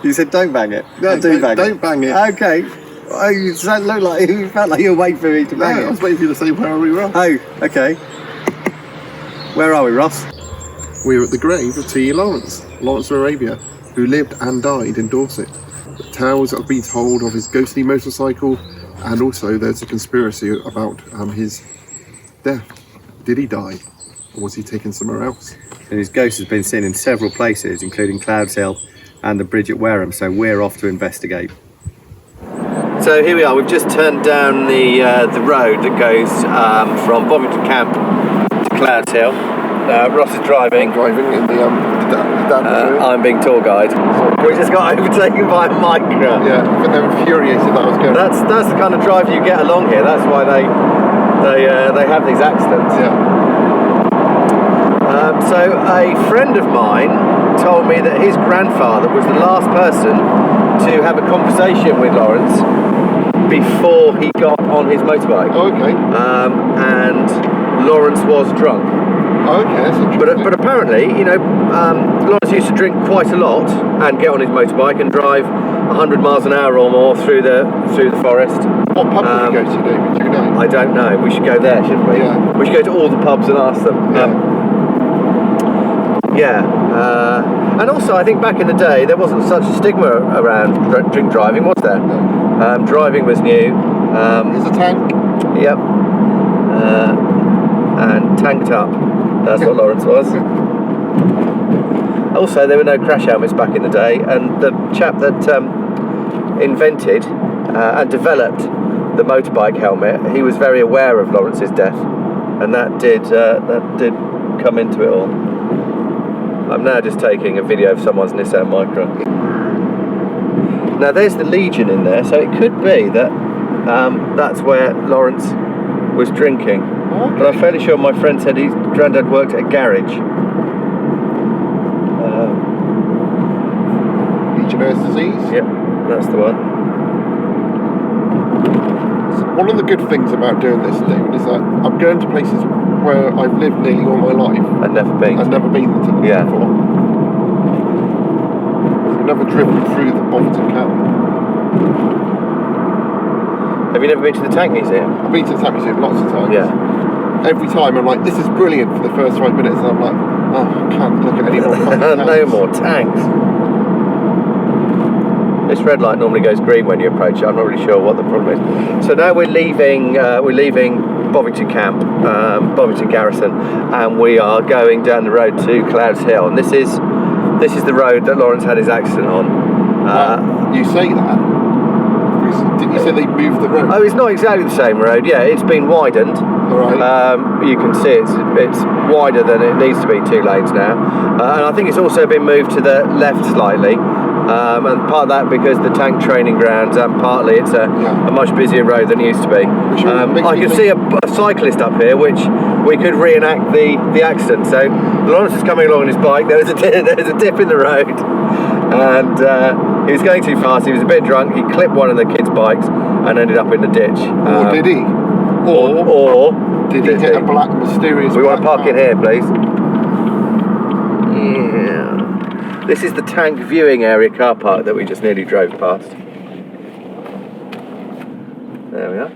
You said don't bang it. No, don't bang it. Okay. Oh, you felt like you were waiting for me to bang it. I was waiting for you to say, where are we, Ross? Oh, okay. Where are we, Ross? We're at the grave of T. Lawrence of Arabia, who lived and died in Dorset. The tales have been told of his ghostly motorcycle, and also there's a conspiracy about his death. Did he die, or was he taken somewhere else? And his ghost has been seen in several places, including Clouds Hill and the bridge at Wareham, so we're off to investigate. So here we are, we've just turned down the road that goes from Bovington Camp to Clouds Hill. Ross is driving. I'm driving in the I'm being tour guide. We just got overtaken by a micro. Yeah, but they were infuriated that I was going. That's the kind of driver you get along here. That's why they have these accidents. Yeah. So a friend of mine told me that his grandfather was the last person to have a conversation with Lawrence before he got on his motorbike. Oh, okay. And Lawrence was drunk. Oh, okay, that's interesting. But apparently, Lawrence used to drink quite a lot and get on his motorbike and drive 100 miles an hour or more through the forest. What pub did you go to, David? Do you know? I don't know. We should go there, shouldn't we? Yeah. We should go to all the pubs and ask them. And also, I think back in the day, there wasn't such a stigma around drink driving, was there? No. Driving was new. There's a tank. Yep. And tanked up. That's what Lawrence was. Also, there were no crash helmets back in the day, and the chap that invented and developed the motorbike helmet, he was very aware of Lawrence's death, and that did come into it all. I'm now just taking a video of someone's Nissan Micra. Now there's the Legion in there, so it could be that that's where Lawrence was drinking. Okay. But I'm fairly sure my friend said his granddad worked at a garage. Legionnaires' disease? Yep, that's the one. So one of the good things about doing this, David, is that I'm going to places where I've lived nearly all my life. I've never been. I've never been to them before. I've never driven through the Bovington Camp. Have you never been to the Tank Museum? I've been to the Tank Museum lots of times. Yeah. Every time I'm like, this is brilliant for the first 5 minutes, and I'm like, oh, I can't look at any more fucking tanks. No more tanks. This red light normally goes green when you approach it. I'm not really sure what the problem is. So now we're leaving Bovington Camp, Bovington Garrison, and we are going down the road to Clouds Hill. And this is the road that Lawrence had his accident on. You say that? Didn't you say they moved the road? Oh, it's not exactly the same road. Yeah, it's been widened. Right. You can see it's wider than it needs to be, 2 lanes now. And I think it's also been moved to the left slightly. And part of that because the tank training grounds, and partly it's a much busier road than it used to be. I can see a cyclist up here, which we could reenact the accident. So Lawrence is coming along on his bike. There's a dip in the road, and he was going too fast. He was a bit drunk. He clipped one of the kids' bikes and ended up in the ditch. Or did he? Or did he get a black mysterious? We want to park in here, please. Yeah. This is the tank viewing area car park that we just nearly drove past. There we are.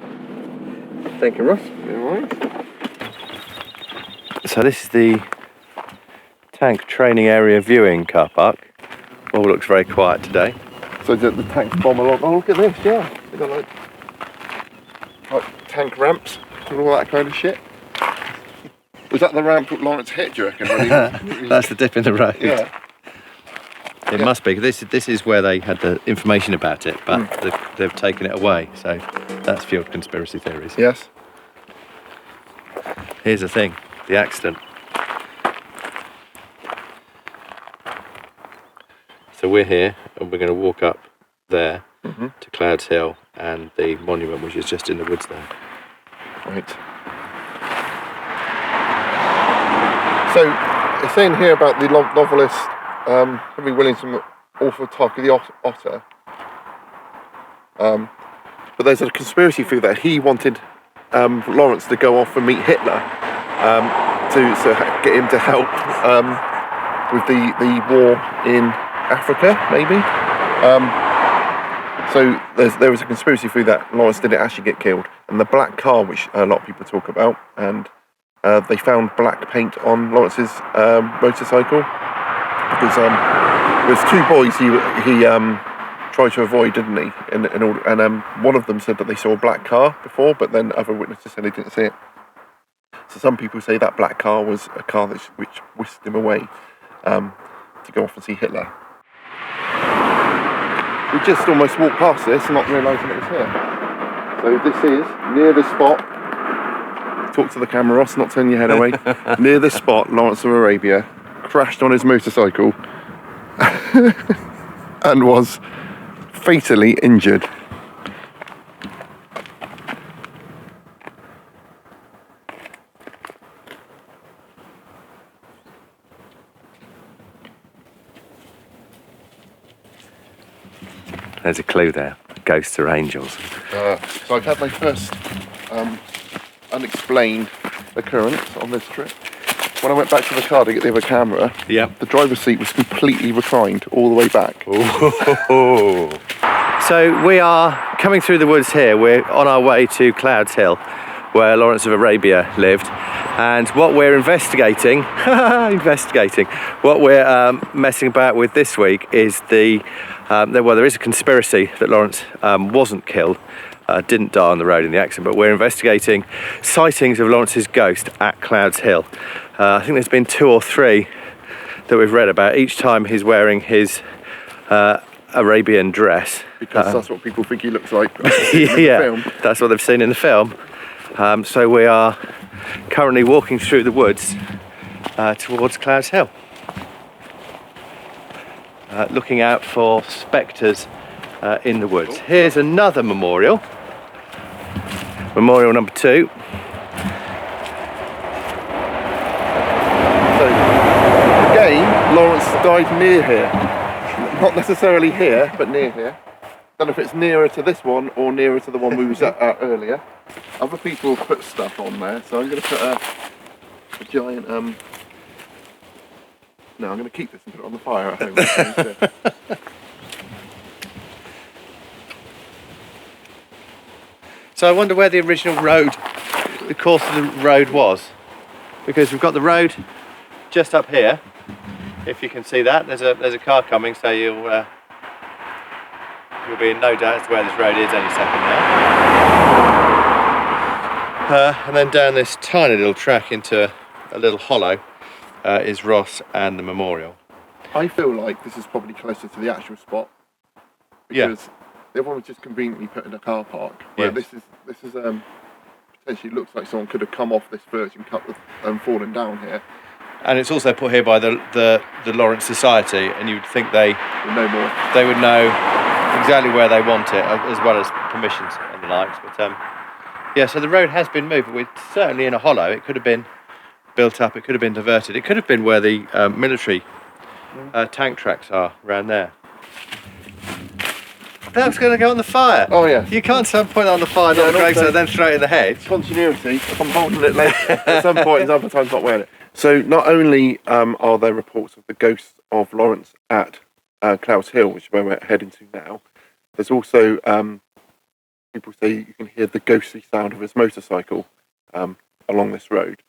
Thank you, Ross. Alright. So this is the tank training area viewing car park. All looks very quiet today. So the tanks bomb along. Oh, look at this, yeah. They got like tank ramps and all that kind of shit. Was that the ramp that Lawrence hit, do you reckon? That's the dip in the road. Yeah. It must be. This is where they had the information about it, but they've taken it away. So that's fueled conspiracy theories. Yes. Here's the thing, the accident. So we're here, and we're going to walk up there to Clouds Hill and the monument, which is just in the woods there. Right. So it's saying here about the novelist Henry Williamson, author Tarky the Otter. But there's a conspiracy theory that he wanted Lawrence to go off and meet Hitler to get him to help with the war in Africa, maybe. So there was a conspiracy theory that Lawrence didn't actually get killed, and the black car, which a lot of people talk about, and they found black paint on Lawrence's motorcycle because there's two boys he tried to avoid, didn't he? And one of them said that they saw a black car before, but then other witnesses said they didn't see it. So some people say that black car was a car which whisked him away to go off and see Hitler. We just almost walked past this, not realising it was here. So this is near the spot. Talk to the camera, Ross, not turn your head away. Near this spot, Lawrence of Arabia crashed on his motorcycle and was fatally injured. There's a clue there. Ghosts or angels. So I've had my first unexplained occurrence on this trip. When I went back to the car to get the other camera, the driver's seat was completely reclined all the way back. So we are coming through the woods here. We're on our way to Clouds Hill, where Lawrence of Arabia lived. And what we're investigating, what we're messing about with this week is there is a conspiracy that Lawrence wasn't killed, didn't die on the road in the accident, but we're investigating sightings of Lawrence's ghost at Clouds Hill. I think there's been 2 or 3 that we've read about. Each time he's wearing his Arabian dress. Because that's what people think he looks like. Yeah, that's what they've seen in the film. So we are currently walking through the woods towards Clouds Hill, looking out for spectres in the woods. Here's another memorial, memorial number 2. So again, Lawrence died near here, not necessarily here, but near here. Don't know if it's nearer to this one or nearer to the one we was at earlier. Other people put stuff on there, so I'm going to put a giant. No, I'm going to keep this and put it on the fire at home. So I wonder where the original road, the course of the road was, because we've got the road just up here. If you can see that, there's a car coming, so you'll be in no doubt as to where this road is any second now. And then down this tiny little track into a little hollow is Ross and the memorial. I feel like this is probably closer to the actual spot because the other one was just conveniently put in a car park. Where this is potentially looks like someone could have come off this verge and cut and fallen down here. And it's also put here by the Lawrence Society, and you'd think they would know more. They would know exactly where they want it, as well as permissions and the likes. But so the road has been moved. We're certainly in a hollow. It could have been built up. It could have been diverted. It could have been where the military tank tracks are around there. That's going to go on the fire. Oh yeah. You can't point on the fire, not break, so then throw it in the head. Continuity. If I'm holding it later, at some point, and other times not wearing it. So not only are there reports of the ghosts of Lawrence at Clouds Hill, which is where we're heading to now, there's also people say you can hear the ghostly sound of his motorcycle along this road.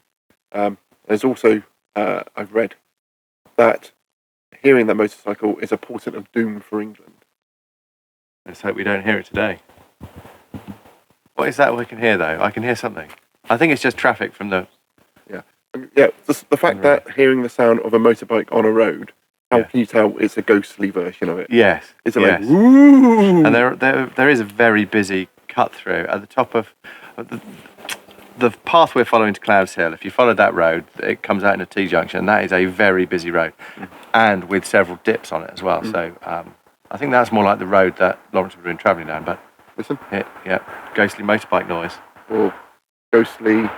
There's also, I've read, that hearing that motorcycle is a portent of doom for England. Let's hope we don't hear it today. What is that we can hear though? I can hear something. I think it's just traffic from the... Yeah, the fact that hearing the sound of a motorbike on a road, how can you tell it's a ghostly version of it? Yes. It's like, woo! And there is a very busy cut through at the top of the path we're following to Clouds Hill. If you follow that road, it comes out in a T-junction, and that is a very busy road, and with several dips on it as well. So I think that's more like the road that Lawrence would have been travelling down. But listen, ghostly motorbike noise or ghostly.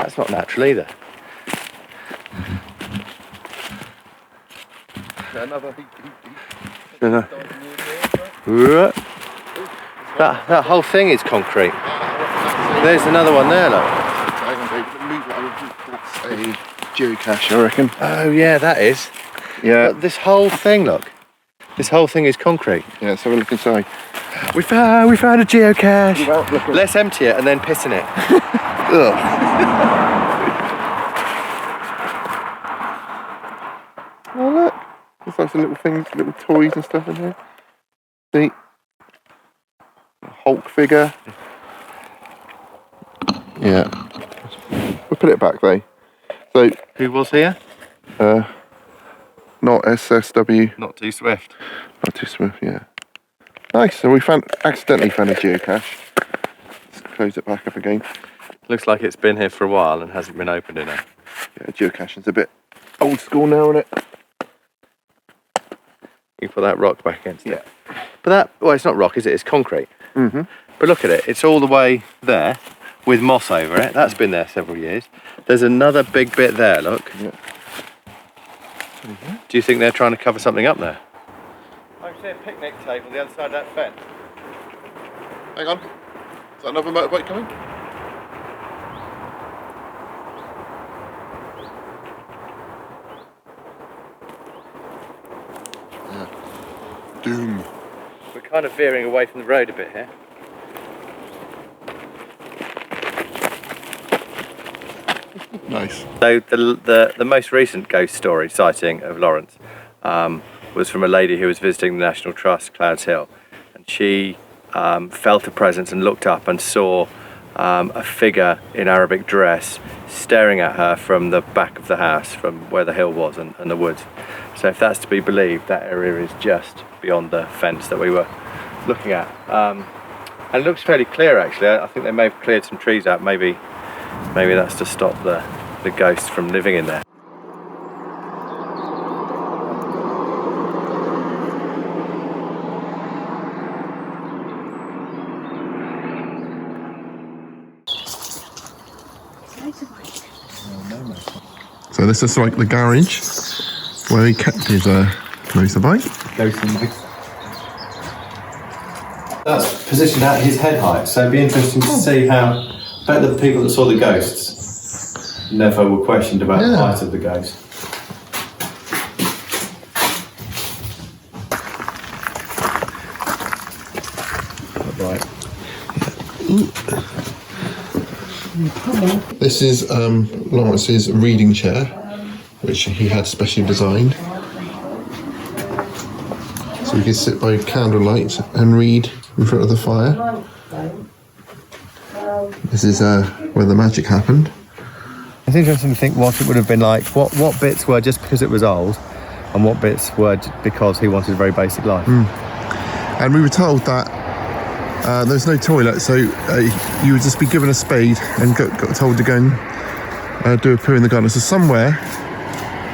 That's not natural either. That whole thing is concrete. There's another one there, look. That's a geocache, I reckon. Oh yeah, that is. Yeah. But this whole thing, look. This whole thing is concrete. Yeah, let's have a look inside. We found a geocache. Without looking. Let's empty it and then piss in it. Ugh. Oh look, there's like some little things, little toys and stuff in here. See, a Hulk figure. Yeah, we'll put it back though. So, Who was here? not SSW, Not too swift. not too swift. Yeah, nice. So we accidentally found a geocache. Let's close it back up again. Looks like it's been here for a while and hasn't been opened in it. Yeah, geocaching's a bit old school now, isn't it? You put that rock back against it. Yeah. But that, well, it's not rock, is it? It's concrete. Mm-hmm. But look at it. It's all the way there with moss over it. That's been there several years. There's another big bit there, look. Yeah. Do you think they're trying to cover something up there? I can see a picnic table the other side of that fence. Hang on. Is that another motorbike coming? Yeah. Doom. We're kind of veering away from the road a bit here. Nice. So the most recent ghost story sighting of Lawrence was from a lady who was visiting the National Trust, Clouds Hill, and she felt a presence and looked up and saw a figure in Arabic dress staring at her from the back of the house, from where the hill was and the woods. So if that's to be believed, that area is just beyond the fence that we were looking at. And it looks fairly clear actually. I think they may have cleared some trees out. Maybe that's to stop the ghosts from living in there. So this is like the garage where he kept his motorbike. That's positioned at his head height, so it'd be interesting to see how. I bet the people that saw the ghosts never were questioned about the height of the ghost. Right. This is Lawrence's reading chair, which he had specially designed. So we can sit by candlelight and read in front of the fire. This is where the magic happened. It's interesting to think what it would have been like, what bits were just because it was old, and what bits were because he wanted a very basic life. And we were told that there was no toilet, so you would just be given a spade and got told to go and do a poo in the garden. So somewhere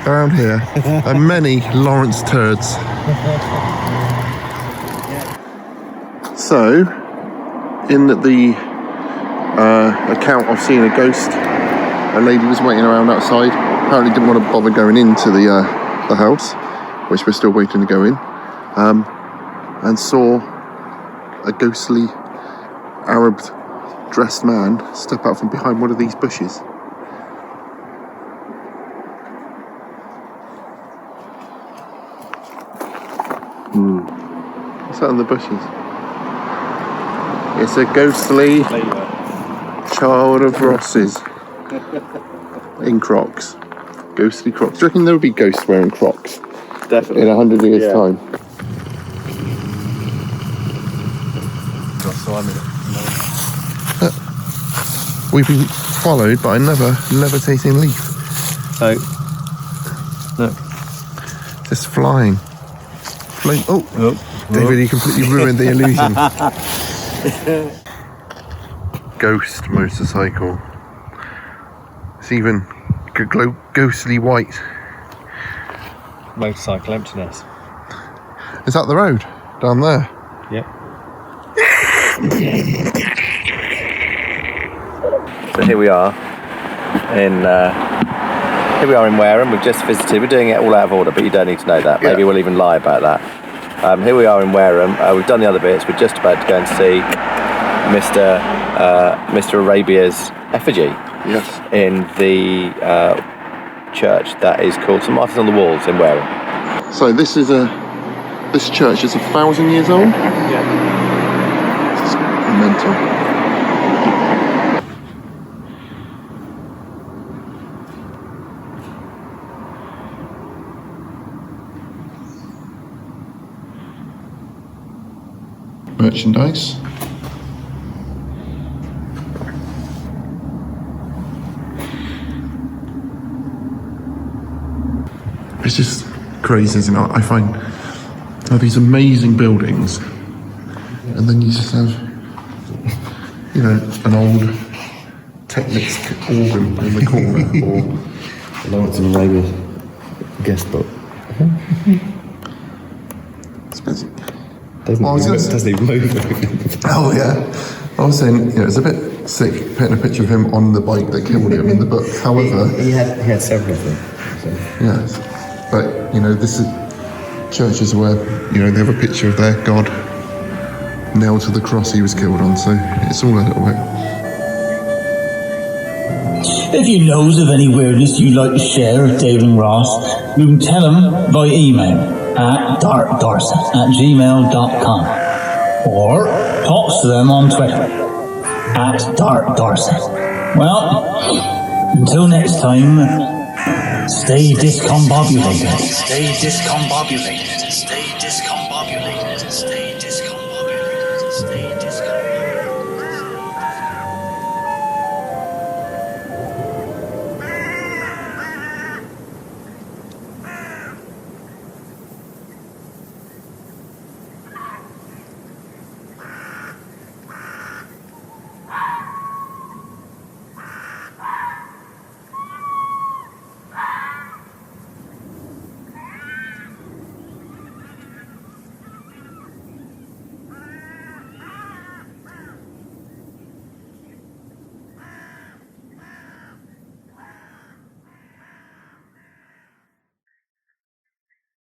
around here are many Lawrence turds. So, in the account of seeing a ghost, a lady was waiting around outside. Apparently didn't want to bother going into the house, which we're still waiting to go in, and saw a ghostly Arab dressed man step out from behind one of these bushes. What's that in the bushes? It's a ghostly child of Ross's in Crocs. Ghostly Crocs. Do you reckon there would be ghosts wearing Crocs? Definitely. In 100 years' time? We've been followed by another levitating leaf. So, look. Just flying. David, you completely ruined the illusion. Ghost motorcycle. It's even ghostly white. Motorcycle emptiness. Is that the road? Down there? Yep. So here we are in Wareham. We've just visited. We're doing it all out of order, but you don't need to know that. Maybe we'll even lie about that. Here we are in Wareham. We've done the other bits. We're just about to go and see Mr. Arabia's effigy. Yes. in the church that is called St Martin's on the Walls in Wareham. So this church is 1,000 years old? Yeah. It's mental. Merchandise. It's just crazy, isn't it? I find these amazing buildings, and then you just have, you know, an old Technics organ in the corner, or Lawrence and Arabia guest book. Doesn't even move. Oh yeah. I was saying, you know, it's a bit sick putting a picture of him on the bike that killed him in the book. However, he had several of them. So. Yes, but you know, this is churches where, you know, they have a picture of their God nailed to the cross he was killed on. So it's all a little bit. If you knows of any weirdness you'd like to share with David and Ross, you can tell them by email at darkdarzet@gmail.com, or talk to them on Twitter at Dark Darzet. Well, until next time, stay discombobulated. Stay discombobulated. Stay discombobulated. Stay